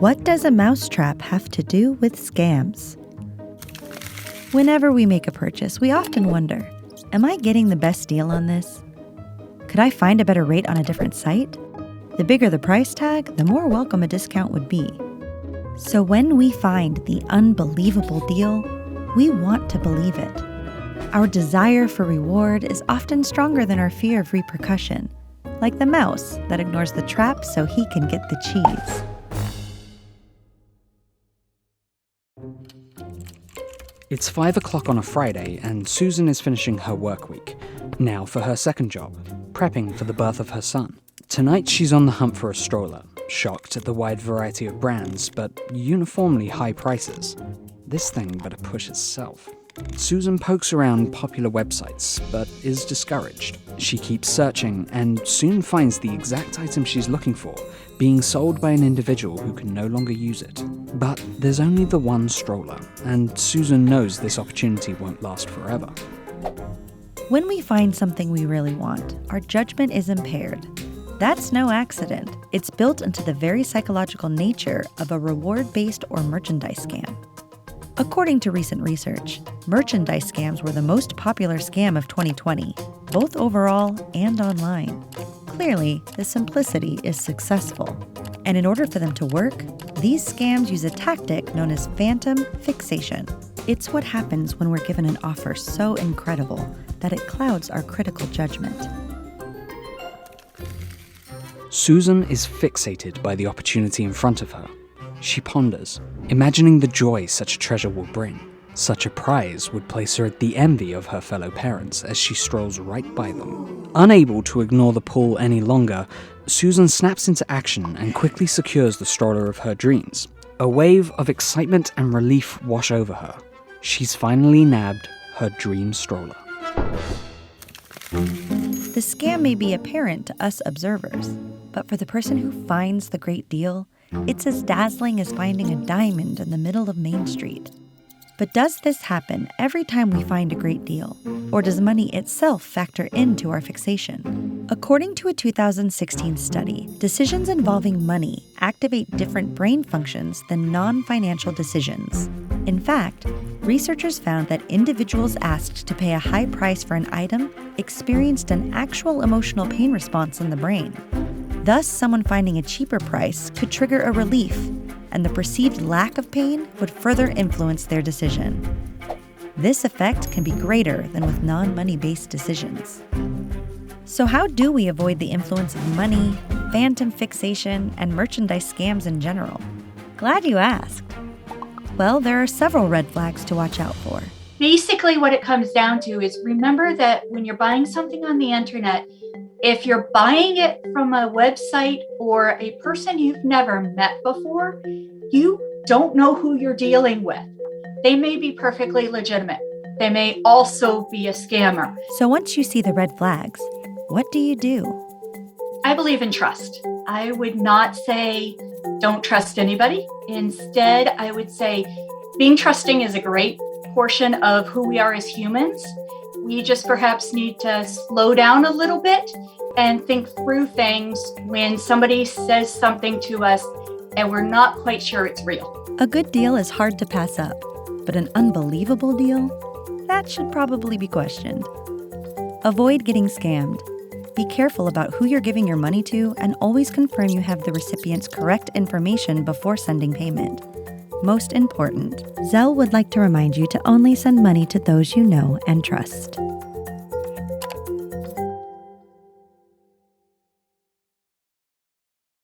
What does a mousetrap have to do with scams? Whenever we make a purchase, we often wonder, am I getting the best deal on this? Could I find a better rate on a different site? The bigger the price tag, the more welcome a discount would be. So when we find the unbelievable deal, we want to believe it. Our desire for reward is often stronger than our fear of repercussion, like the mouse that ignores the trap so he can get the cheese. It's 5 o'clock on a Friday, and Susan is finishing her work week. Now for her second job, prepping for the birth of her son. Tonight she's on the hunt for a stroller, shocked at the wide variety of brands, but uniformly high prices. This thing better push itself. Susan pokes around popular websites, but is discouraged. She keeps searching and soon finds the exact item she's looking for, being sold by an individual who can no longer use it. But there's only the one stroller, and Susan knows this opportunity won't last forever. When we find something we really want, our judgment is impaired. That's no accident. It's built into the very psychological nature of a reward-based or merchandise scam. According to recent research, merchandise scams were the most popular scam of 2020, both overall and online. Clearly, the simplicity is successful. And in order for them to work, these scams use a tactic known as phantom fixation. It's what happens when we're given an offer so incredible that it clouds our critical judgment. Susan is fixated by the opportunity in front of her. She ponders, imagining the joy such a treasure will bring. Such a prize would place her at the envy of her fellow parents as she strolls right by them. Unable to ignore the pull any longer, Susan snaps into action and quickly secures the stroller of her dreams. A wave of excitement and relief wash over her. She's finally nabbed her dream stroller. The scam may be apparent to us observers, but for the person who finds the great deal, it's as dazzling as finding a diamond in the middle of Main Street. But does this happen every time we find a great deal? Or does money itself factor into our fixation? According to a 2016 study, decisions involving money activate different brain functions than non-financial decisions. In fact, researchers found that individuals asked to pay a high price for an item experienced an actual emotional pain response in the brain. Thus, someone finding a cheaper price could trigger a relief, and the perceived lack of pain would further influence their decision. This effect can be greater than with non-money-based decisions. So how do we avoid the influence of money, phantom fixation, and merchandise scams in general? Glad you asked. Well, there are several red flags to watch out for. Basically, what it comes down to is remember that when you're buying something on the internet, if you're buying it from a website or a person you've never met before, you don't know who you're dealing with. They may be perfectly legitimate. They may also be a scammer. So once you see the red flags, what do you do? I believe in trust. I would not say don't trust anybody. Instead, I would say being trusting is a great portion of who we are as humans. We just perhaps need to slow down a little bit and think through things when somebody says something to us and we're not quite sure it's real. A good deal is hard to pass up, but an unbelievable deal? That should probably be questioned. Avoid getting scammed. Be careful about who you're giving your money to and always confirm you have the recipient's correct information before sending payment. Most important, Zelle would like to remind you to only send money to those you know and trust.